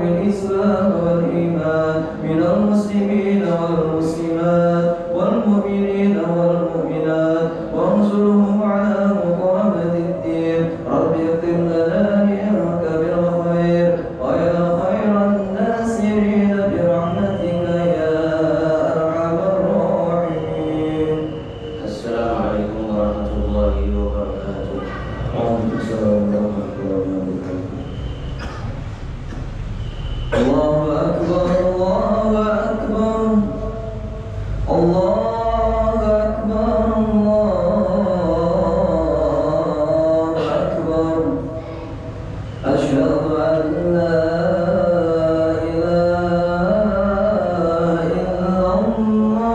بالإسلام والإيمان من المسلمين والمسلمات والمؤمنين والمؤمنات وانصرهم على مقامة الدين. رب اختم لنا منك بالخير ويا خير الناصرين برحمتك يا أرحم الراحمين. السلام عليكم ورحمة الله وبركاته. وعليكم السلام ورحمة الله وبركاته. الله أكبر الله أكبر الله أكبر الله أكبر. أشهد أن لا إله إلا الله.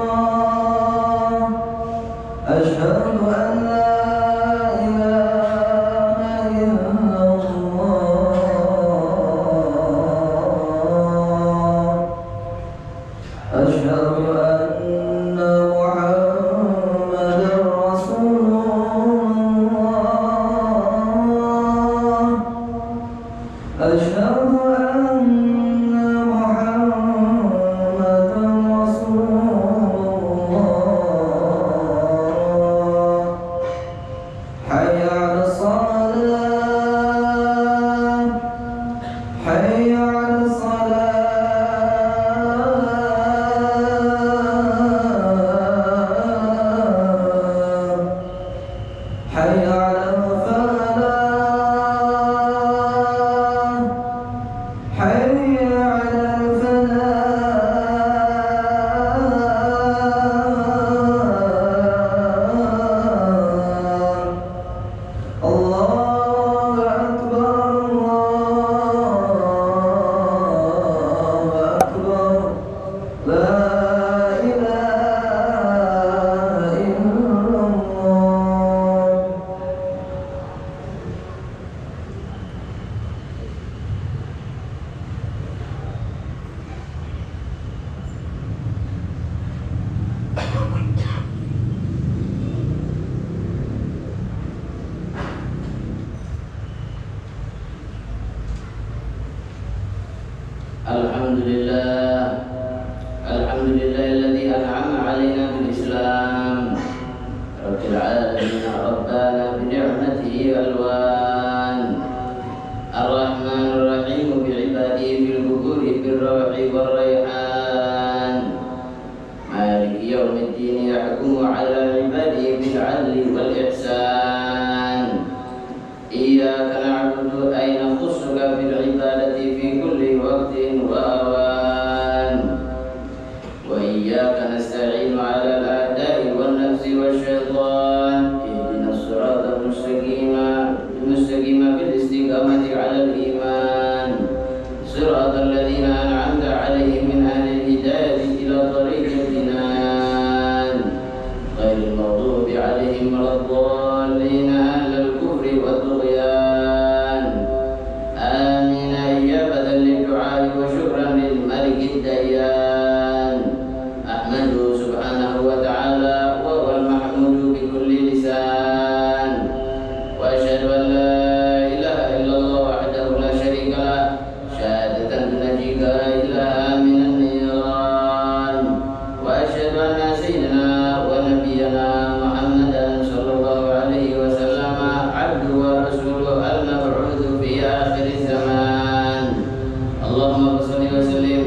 أشهد أن لا إله إلا الله. أشهد أن محمدا رسول الله. أشهد أن محمدا رسول الله. حي على الصلاة حي على الصلاة حي على الفلاح حي على الفلاح. الله أكبر الله أكبر. لا إله إلا الله. الحمد لله الذي أنعم علينا بالإسلام رب العالمين ربنا بنعمته ألوان الرحمن الرحيم بعباده في البكور بالروح والريحان مالك يوم الدين يحكم على عباده بالعدل والإحسان. إياك نعبد أي نخصك بالعبادة في كل وقت وأوان وإياك نستعين على الأعداء والنفس والشيطان. اهدنا الصراط المستقيم بالاستقامة على الإيمان صراط الذين أنعمت عليهم من أهل الهداية إلى طريق الجنان غير المغضوب عليهم ولا الضالين أهل الكفر والطغيان. آمين إجابة للدعاء وشكرا للملك الديان. أحمده سبحانه وتعالى وهو المحمود بكل لسان. وأشهد أن لا إله إلا الله وحده لا شريك له شهادة تنجيك إلها من النيران. وأشهد أن سيدنا ونبينا محمدا صلى الله عليه وسلم عبده ورسوله المبعوث في آخر الزمان. اللهم صل وسلم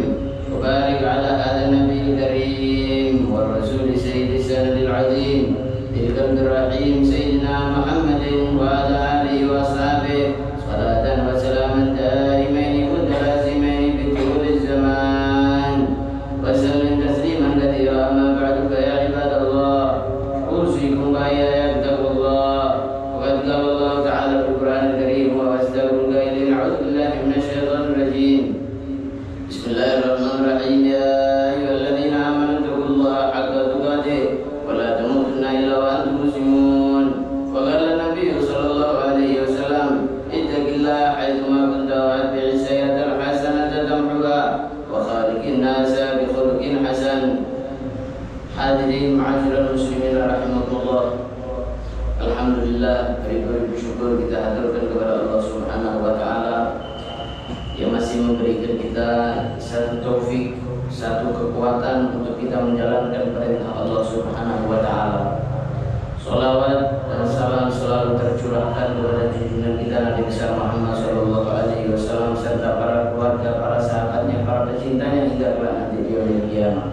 وبارك على هذا النبي الكريم والرسول سيد السند العظيم ذي القلب الرحيم سيدنا محمد وعلى آله وأصحابه صلاة وسلاما دائمين متلازمين بطول الزمان وسلم تسليما كثيرا. أما بعد فيا عباد الله أوصيكم وإياي بتقوى الله. وقد قال الله تعالى في القرآن الكريم وأصدق القائلين أعوذ بالله من الشيطان الرجيم بسم الله الرحمن الرحيم. يا أيها الذين آمنوا اتقوا الله حق تقاته ولا تموتن إلا وأنتم مسلمون. وقال النبي صلى الله عليه وسلم اتق الله حيثما كنت وأتبع السيئة الحسنة تمحها وخالق الناس بخلق حسن. Hadirin ma'asyiral muslimin rahimakumullah. Alhamdulillah, beribu syukur kita haturkan kepada Allah Subhanahu wa taala yang masih memberikan kita satu taufik, satu kekuatan untuk kita menjalankan perintah Allah Subhanahu wa taala. Salawat dan salam selalu tercurahkan kepada junjungan kita Nabi besar Muhammad sallallahu alaihi wasallam serta para keluarga, para sahabatnya, para pecintanya hingga kelak nanti di yaumil qiyamah.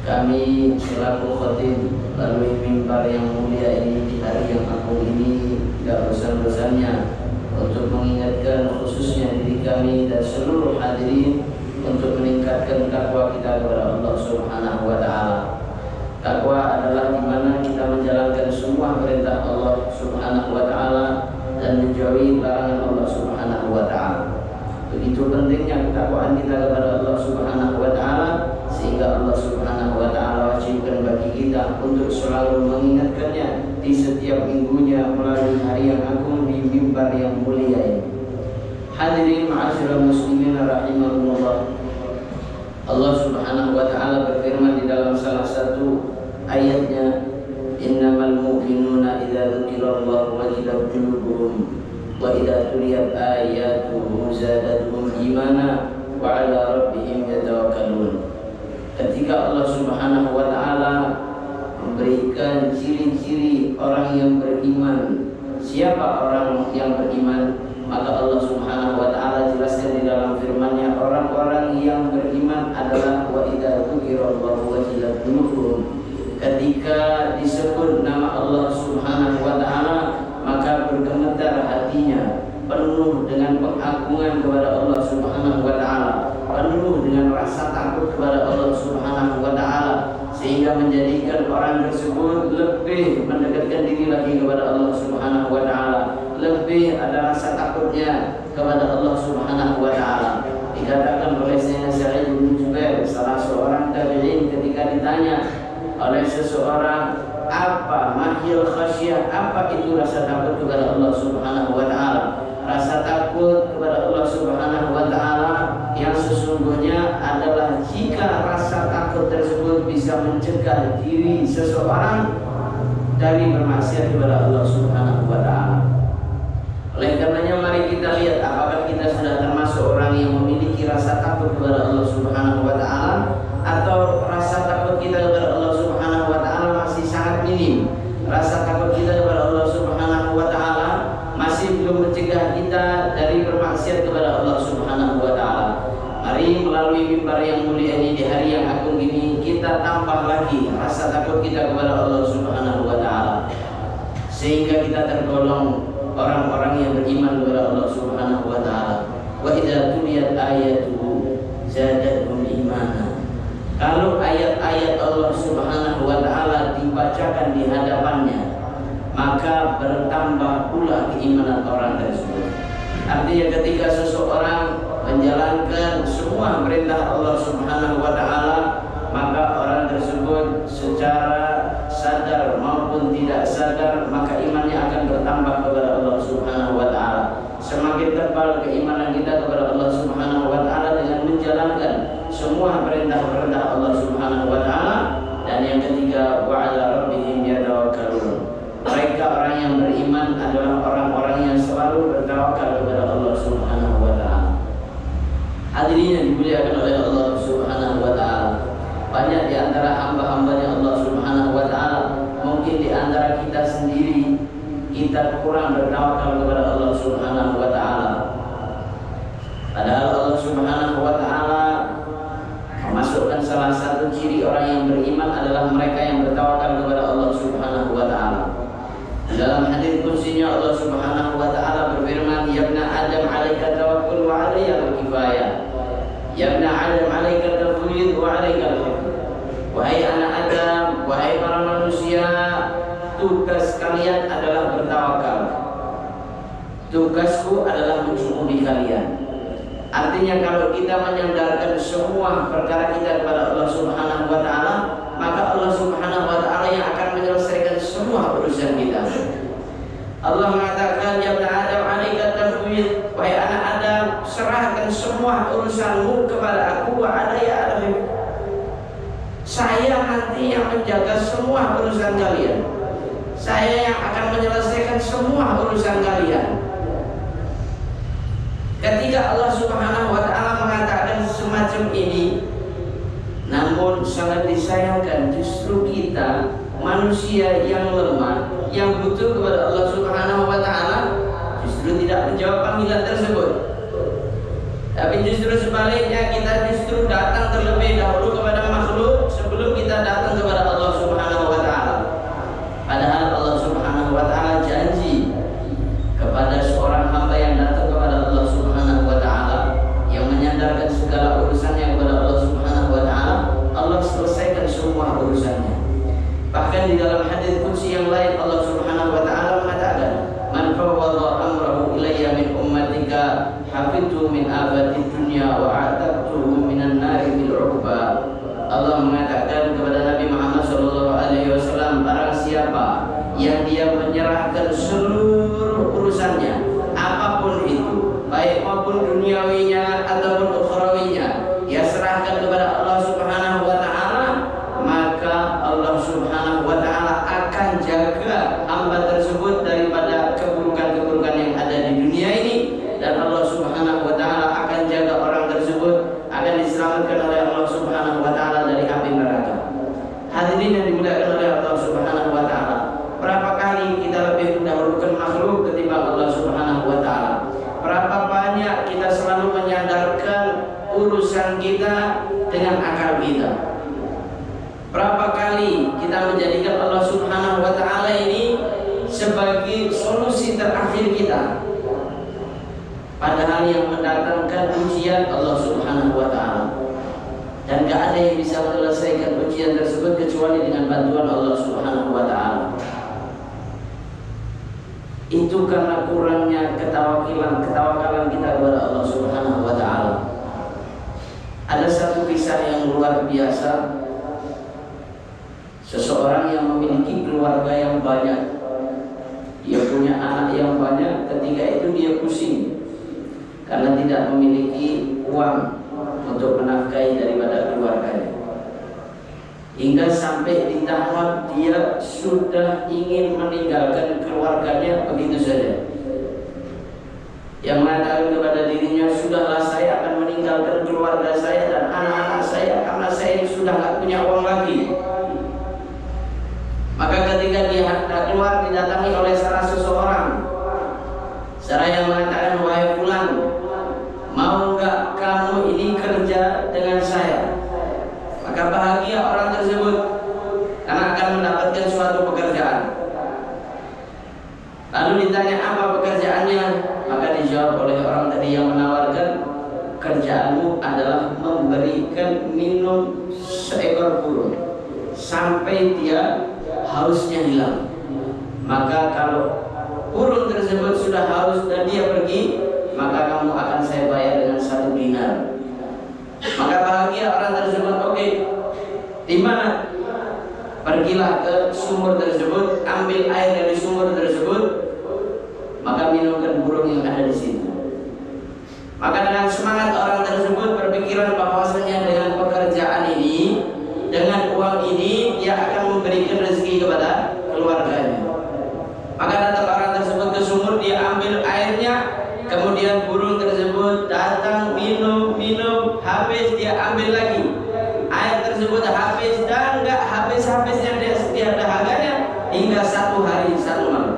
Kami selaku khatib melalui mimbar yang mulia ini di hari yang agung ini tidak bosan-bosannya untuk mengingatkan khususnya diri kami dan seluruh hadirin untuk meningkatkan takwa kita kepada Allah Subhanahu wa taala. Takwa adalah di mana kita menjalankan semua perintah Allah Subhanahu wa taala dan menjauhi larangan Allah Subhanahu wa taala. Begitu pentingnya ketakwaan kita kepada Allah Subhanahu wa taala sehingga Allah Subhanahu wa taala wajibkan bagi kita untuk selalu mengingatkannya di setiap minggunya melalui hari yang agung di mimbar yang mulia ini. Hadirin ma'asyiral muslimin rahimakumullah. Allah Subhanahu wa taala berfirman di dalam salah satu ayatnya, innamal mu'minuna idza dzukirallahu wajilat qulubuhum wa idza tuliyat ayatuhu zadatuhum imana wa 'ala rabbihim yatawakkalun. Ketika Allah Subhanahu wa taala memberikan ciri-ciri orang yang beriman, siapa orang yang beriman? Maka Allah Subhanahu wa taala jelaskan di dalam firman-Nya, orang-orang yang beriman adalah wa idza dzukirallahu wajilat qulubuhum. Ketika disebut nama Allah Subhanahu wa taala, maka bergemetar hatinya, penuh dengan pengagungan kepada Allah Subhanahu wa taala, penuh dengan rasa takut kepada Allah Subhanahu wa taala, sehingga menjadikan orang tersebut lebih mendekatkan diri lagi kepada Allah Subhanahu wa taala, lebih ada rasa takutnya kepada Allah Subhanahu wa taala. Dikatakan oleh Sayyidina Sa'id bin Jubair, salah seorang tabi'in, ketika ditanya oleh seseorang, apa mahil khasyah, apa itu rasa takut kepada Allah Subhanahu wa taala? Rasa takut kepada Allah Subhanahu wa taala yang sesungguhnya adalah jika rasa takut tersebut bisa mencegah diri seseorang dari bermaksiat kepada Allah Subhanahu wa taala. Oleh karenanya mari kita lihat apakah kita sudah termasuk orang yang memiliki rasa takut kepada Allah Subhanahu wa taala atau rasa takut kita kepada Allah Subhanahu wa taala masih sangat minim. Rasa takut kita kepada Allah Subhanahu wa taala masih belum mencegah kita dari bermaksiat kepada Allah Subhanahu wa taala. Mari melalui mimbar yang mulia ini di hari yang agung ini kita tambah lagi rasa takut kita kepada Allah Subhanahu wa taala sehingga kita tergolong orang-orang yang beriman kepada Allah Subhanahu wa taala. Wa idza tuliyat ayatuhu zadatuhum imana. Kalau ayat-ayat Allah Subhanahu wa taala dibacakan di hadapannya, maka bertambah pula keimanan orang tersebut. Artinya ketika seseorang menjalankan semua perintah Allah Subhanahu wa taala, maka orang tersebut secara sadar maupun tidak sadar maka imannya akan bertambah kepada Allah Subhanahu wa taala. Semakin tebal keimanan kita kepada Allah Subhanahu wa taala dengan menjalankan semua perintah-perintah Allah Subhanahu wa taala. Dan yang ketiga, wa 'ala rabbihim yatawakkalun. Mereka orang yang beriman adalah orang-orang yang selalu bertawakal kepada Allah Subhanahu wa taala. Hadirin yang dimuliakan oleh Allah Subhanahu wa taala. Banyak di antara hamba-hambanya Allah Subhanahu wa taala, mungkin di antara kita sendiri kita kurang bertawakal kepada Allah Subhanahu wa taala. Padahal Allah Subhanahu wa taala memasukkan salah satu ciri orang yang beriman adalah mereka yang bertawakal kepada Allah Subhanahu wa taala. Dalam hadis qudsinya Allah Subhanahu wa taala berfirman, "Ya ibna Adam 'alaika tawakkul wa 'alayya al-kifayah. Ya ibna Adam 'alaika tafwid wa 'alayka al-hifz." Wahai anak Adam, wahai para manusia, tugas kalian adalah bertawakal. Tugasku adalah mencukupi kalian. Artinya kalau kita menyandarkan semua perkara kita kepada Allah Subhanahu wa taala, maka Allah Subhanahu wa taala yang akan menyelesaikan semua urusan kita. Allah mengatakan, "Ya ibna Adam 'alaika tafwid." Wahai anak Adam, serahkan semua urusanmu kepada aku, wa 'alayya al-hifz. Saya nanti yang menjaga semua urusan kalian. Saya yang akan menyelesaikan semua urusan kalian. Ketika Allah Subhanahu wa taala mengatakan semacam ini, namun sangat disayangkan justru kita manusia yang lemah, yang butuh kepada Allah Subhanahu wa taala, justru tidak menjawab panggilan tersebut. Tapi justru sebaliknya, kita justru datang terlebih dahulu kepada makhluk sebelum kita datang kepada Allah Subhanahu wa taala. Padahal Allah Subhanahu wa taala janji kepada seorang hamba yang datang kepada Allah Subhanahu wa taala, yang menyandarkan segala urusannya kepada Allah Subhanahu wa taala, Allah selesaikan semua urusannya. Bahkan di dalam hadis qudsi yang lain Allah Subhanahu wa taala mengatakan, "Man fawwadha amrahu ilayya min ummatika hafidtu min abadi dunya wa a'taqtuhu minan nari bil 'uqba." Allah mengatakan kepada Nabi Muhammad sallallahu alaihi wasallam, barang siapa yang dia menyerahkan seluruh urusannya, apapun itu, baik maupun duniawinya ataupun ukhrawinya, dia serahkan kepada Allah Subhanahu wa taala, maka Allah Subhanahu wa taala akan jaga hamba tersebut daripada keburukan-keburukan yang ada di dunia ini, dan Allah Subhanahu wa taala akan jaga orang tersebut, akan diselamatkan oleh Allah Subhanahu wa taala dari api neraka. Hadirin yang dimuliakan oleh Allah Subhanahu wa taala, berapa kali kita lebih mendahulukan makhluk ketimbang Allah Subhanahu wa taala? Berapa banyak kita selalu menyandarkan urusan kita dengan akal kita? Berapa kali kita menjadikan Allah Subhanahu wa taala ini sebagai solusi terakhir kita? Padahal yang mendatangkan ujian Allah Subhanahu wa taala. Dan gak ada yang bisa menyelesaikan ujian tersebut kecuali dengan bantuan Allah Subhanahu wa taala. Itu karena kurangnya ketawakalan kita kepada Allah Subhanahu wa taala. Ada satu kisah yang luar biasa. Seseorang yang memiliki keluarga yang banyak, dia punya anak yang banyak, ketika itu dia pusing karena tidak memiliki uang untuk menafkahi daripada keluarganya. Hingga sampai di tahap dia sudah ingin meninggalkan keluarganya begitu saja. Yang mengatakan kepada dirinya, sudahlah saya akan meninggalkan keluarga saya dan anak-anak saya karena saya sudah tidak punya uang lagi. Maka ketika dia hendak keluar, didatangi oleh salah seseorang, yang mengatakan, wahai fulan, mau enggak kamu ini kerja dengan saya? Maka bahagia orang tersebut karena akan mendapatkan suatu pekerjaan. Lalu ditanya apa pekerjaannya, maka dijawab oleh orang tadi yang menawarkan, kerjaanmu adalah memberikan minum seekor burung sampai dia hausnya hilang. Maka kalau burung tersebut sudah haus dan dia pergi, maka kamu akan saya bayar dengan 1 dinar. Maka bahagia orang tersebut, oke, di mana? Pergilah ke sumur tersebut, ambil air dari sumur tersebut, maka minumkan burung yang ada di situ. Maka dengan semangat orang tersebut berpikiran bahwasanya dengan pekerjaan ini, dengan uang ini, dia akan memberikan rezeki kepada keluarganya. Maka datang orang tersebut ke sumur, dia ambil airnya, kemudian burung tersebut datang minum, habis dia ambil lagi. Air tersebut habis dan enggak habis-habisnya dia dahaganya hingga 1 hari 1 malam.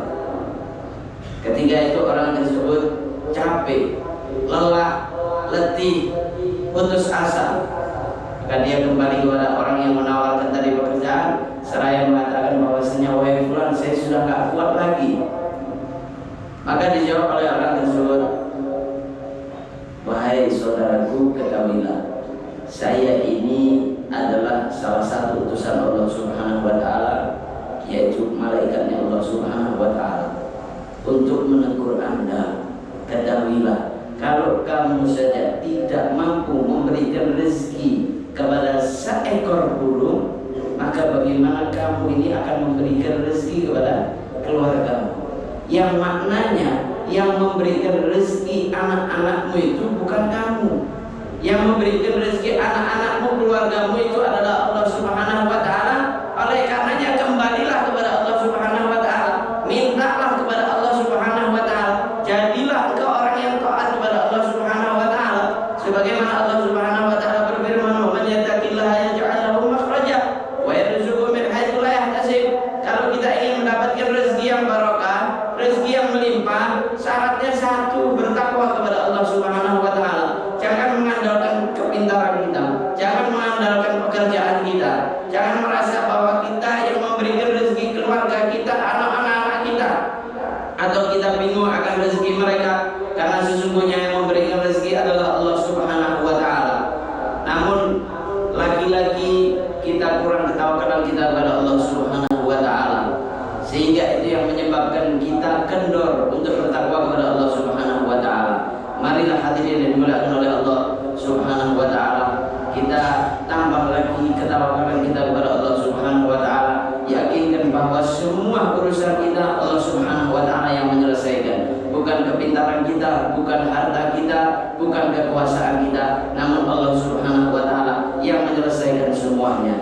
Ketika itu orang tersebut capek, lelah, letih, putus asa. Maka dia kembali kepada orang yang menawarkan tadi pekerjaan, seraya mengatakan bahwasanya, wahai fulan, saya sudah enggak kuat lagi. Maka dijawab oleh orang tersebut, wahai saudaraku, ketahuilah, saya ini adalah salah satu utusan Allah Subhanahu wa taala, yaitu malaikatnya Allah Subhanahu wa taala, untuk menegur Anda. Ketahuilah, kalau kamu saja tidak mampu memberikan rezeki kepada seekor burung, maka bagaimana kamu ini akan memberikan rezeki kepada keluargamu? Yang maknanya, yang memberikan rezeki anak-anakmu itu bukan kamu. Yang memberikan rezeki anak-anakmu, keluargamu itu adalah Allah Subhanahu wa taala. Oleh karenanya kembalilah kepada Allah Subhanahu wa taala. Mintalah kepada Allah Subhanahu wa taala. Jadilah engkau orang yang taat kepada Allah Subhanahu kepintaran kita, jangan mengandalkan pekerjaan kita, jangan merasa bahwa kita yang memberikan rezeki keluarga kita, anak-anak kita, atau kita bingung akan rezeki mereka, karena sesungguhnya yang memberikan rezeki adalah Allah Subhanahu wa Ta'ala. Namun lagi-lagi kita kurang ketawakalan kita kepada Allah Subhanahu wa Ta'ala, sehingga itu yang menyebabkan kita kendor untuk bertakwa kepada Allah Subhanahu wa Ta'ala. Marilah hadirin yang dimuliakan oleh Allah Subhanahu wa Ta'ala, kita tambah lagi ketawakalan kita kepada Allah Subhanahu wa Ta'ala, yakinkan bahwa semua urusan kita Allah Subhanahu wa Ta'ala yang menyelesaikan, bukan kepintaran kita, bukan harta kita, bukan kekuasaan kita, namun Allah Subhanahu wa Ta'ala yang menyelesaikan semuanya.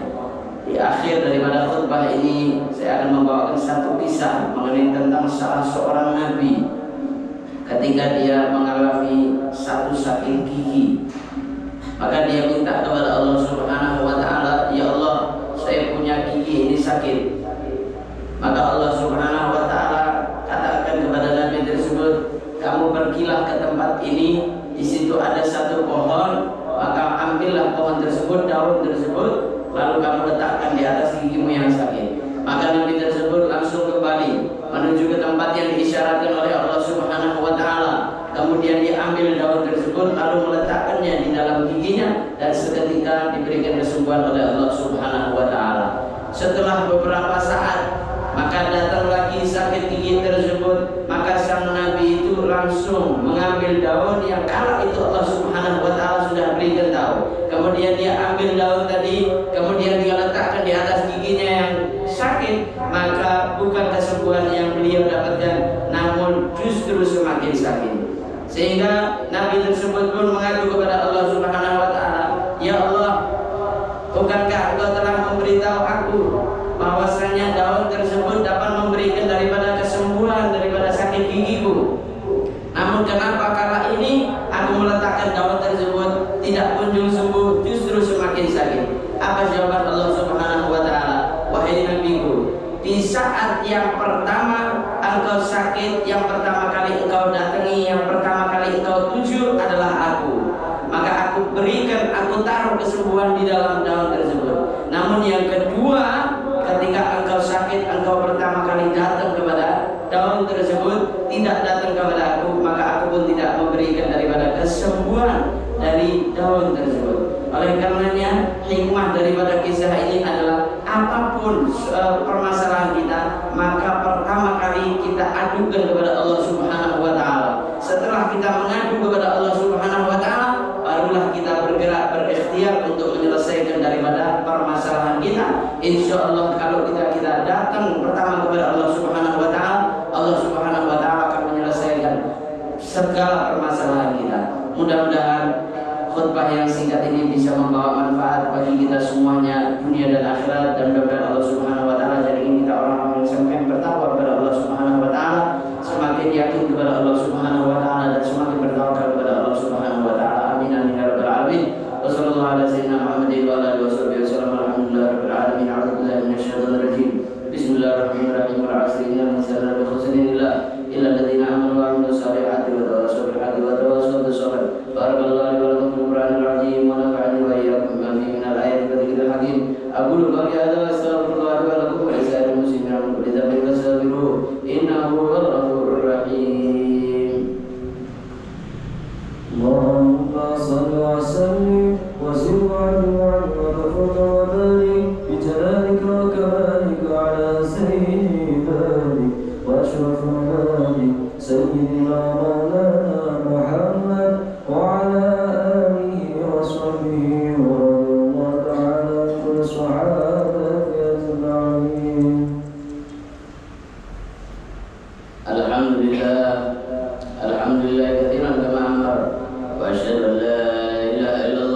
Di akhir daripada khutbah ini saya akan membawakan satu kisah mengenai tentang salah seorang nabi ketika dia mengalami satu sakit gigi. Maka dia minta kepada Allah Subhanahu wa Ta'ala, ya Allah, saya punya gigi ini sakit. Maka Allah Subhanahu wa Ta'ala katakan kepada nabi tersebut, kamu pergilah ke tempat ini, di situ ada satu pohon, maka ambillah pohon tersebut, daun tersebut, lalu kamu letakkan di atas gigimu yang sakit. Maka nabi tersebut langsung kembali menuju ke tempat yang diisyaratkan oleh Allah Subhanahu wa Ta'ala. Kemudian diambil daun tersebut lalu meletakkannya di dalam giginya, dan seketika diberikan kesembuhan oleh Allah Subhanahu wa Ta'ala. Setelah beberapa saat, maka datang lagi sakit gigi tersebut, maka sang nabi itu langsung mengambil daun yang kala itu Allah Subhanahu wa Ta'ala sudah berikan tahu. Kemudian dia ambil daun tadi, kemudian dia letakkan di atas giginya yang sakit, maka bukan kesembuhan yang beliau dapatkan, namun justru semakin sakit. Sehingga nabi tersebut pun mengadu kepada Allah Subhanahu wa Ta'ala, ya Allah, bukankah Engkau telah memberitahu aku bahwasanya daun tersebut dapat memberikan daripada kesembuhan daripada sakit gigiku, namun kenapa kala ini aku meletakkan daun tersebut tidak kunjung sembuh, justru semakin sakit? Apa jawaban Allah Subhanahu wa Ta'ala? Wahai nabiku, di saat yang pertama engkau sakit, yang pertama kali engkau datangi, yang pertama kali engkau tuju adalah aku, maka aku berikan, aku taruh kesembuhan di dalam daun tersebut. Namun yang kedua, ketika engkau sakit, engkau pertama kali datang kepada daun tersebut, tidak datang kepada aku, maka aku pun tidak memberikan daripada kesembuhan dari daun tersebut. Oleh karenanya, hikmah daripada kisah ini adalah apapun permasalahan kita, maka pertama kali kita adukan kepada Allah Subhanahu wa Ta'ala. Setelah kita mengadu kepada Allah Subhanahu wa Ta'ala, barulah kita bergerak berikhtiar untuk menyelesaikan daripada permasalahan kita. Insya Allah kalau kita datang pertama kepada Allah Subhanahu wa Ta'ala, Allah Subhanahu wa Ta'ala akan menyelesaikan segala permasalahan kita. Mudah-mudahan khutbah yang singkat ini bisa membawa manfaat bagi kita semuanya, dunia dan akhirat, dan mudah-mudahan Allah Subhanahu wa Ta'ala jadikan kita orang-orang yang semakin bertakwa kepada Allah Subhanahu wa Ta'ala, semakin yakin kepada Allah Subhanahu wa Ta'ala, dan semakin bertawakal kepada Allah Subhanahu wa Ta'ala. Amin amin ya rabbal alamin. Wassallallahu ala sayyidina Muhammadin wa ala alihi washabihi wasallam. Alhamdulillahi rabbil alamin. A'udzu billahi minasyaitonir rajim. Bismillahirrahmanirrahim. Wal 'asri innal insana lafi khusrin illa alladziina aamanu wa 'amilus shalihati wa tawassaw bil haqqi wa tawassaw bis sabr. Barakallahu li wa lakum fil Qur'anil 'azim wa nafa'ani wa iyyakum bima fihi minal ayati wa dzikril hakim. Aqulu qawli hadza wa astaghfirullah li wa lakum wa li sa'iril muslimina min kulli dhanbin fastaghfiruhu innahu huwal ghafurur rahim. Allahumma shalli wa sallim wa zid wa barik bi jalalika wa kamalika ala sayyidil ibadi wa ashrafil ibadi sayyidina maulana Muhammad wa ala alihi wa sahbihi wa radiyallahu ta'ala an sahabati ajma'in. Alhamdulillah, alhamdulillah katsiran kama amar, wa asyhadu an la ilaha illallah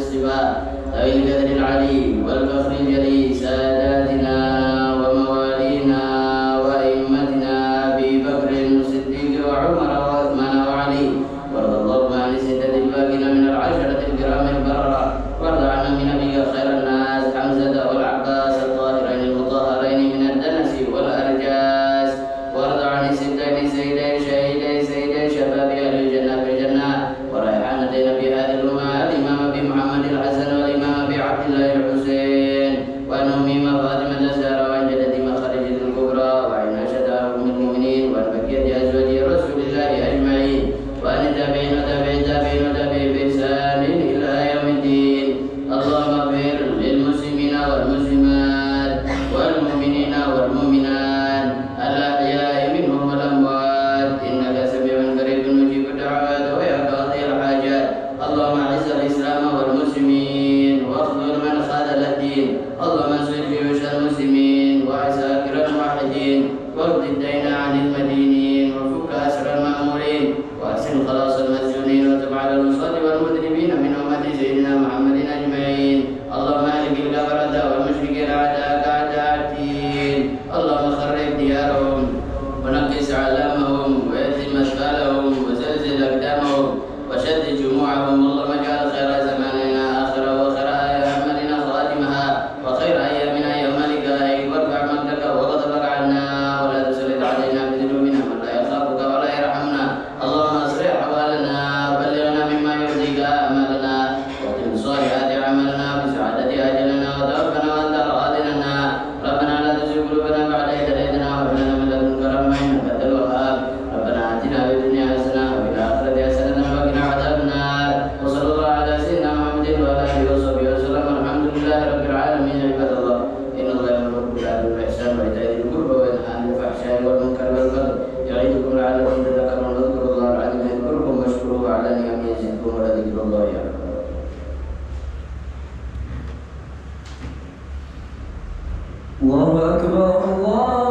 الصفات ذوي القدر العلي والفخر الجلي ساداتنا وموالينا وأئمتنا أبي بكر الصديق وعمر وعثمان وعلي، وارض اللهم عن الستة الباقين من العشرة الكرام البررة، وارض عن من نبيك خير الناس حمزة والعباس الطاهرين المطهرين من الدنس والأرجاس، وارض عن الستين سيدي شهيدي شباب أهل الجنة في الجنة وريحانتين في هذه الأمة الإمام أبي محمد الحسن والإمام أبي عبد الله الحسين وعن أمهما فاطمة الزهراء وعن جدتهما خديجة الكبرى وعن عائشة أم المؤمنين وعن بقية أزواج رسول الله أجمعين وعن التابعين وتابعين بإحسان إلى يوم الدين. اللهم اغفر للمسلمين والمسلمات والمؤمنين والمؤمنات الأحياء منهم والأموات إنك سميع قريب مجيب الدعوات ويا قاضي الحاجات. اللهم أعز الإسلام والمسلمين واخذل من خذل الدين. اللهم انصر جيوش المسلمين وعساكر الموحدين وارض الدين عن المدينين وفك أسر المأمورين وأحسن خلاص المسجونين وتب على الوصاة والمذنبين من أمة سيدنا محمد أجمعين. اللهم أهلك الكفرة والمشركين أعداءك أعداء الدين. اللهم خرب ديارهم ونقص علامهم ويتم أشغالهم وزلزل أقدامهم وشدد جموعهم. اللهم اجعل خير زماننا آخره وخير أعمالنا خواتمها وخير أيامنا يوم لقائك وارفع مقتك وغضبك عنا ولا تسلط علينا بذنوبنا من لا يخافك ولا يرحمنا. اللهم أصلح أحوالنا وبلغنا مما يرضيك آمالنا واختم صالحات أعمالنا بسعادة أجلنا وتوفنا وأنت راض عنا. ربنا لا تزغ قلوبنا بعد إذ هديتنا وهب لنا من لدنك رحمة إنك أنت الوهاب. ربنا آتنا في الدنيا حسنة وفي الآخرة حسنة وقنا عذاب النار. وصلى الله على سيدنا محمد وعلى آله وصحبه وسلم. الحمد لله رب العالمين. عباد الله إن الله يأمر بالعدل والإحسان وإيتاء ذي القربى وينهى عن الفحشاء والمنكر والبغي يعظكم لعلكم تذكرون. اذكروا الله العظيم يذكركم واشكروه على نعمه يزدكم ولذكر الله أكبر. الله أكبر الله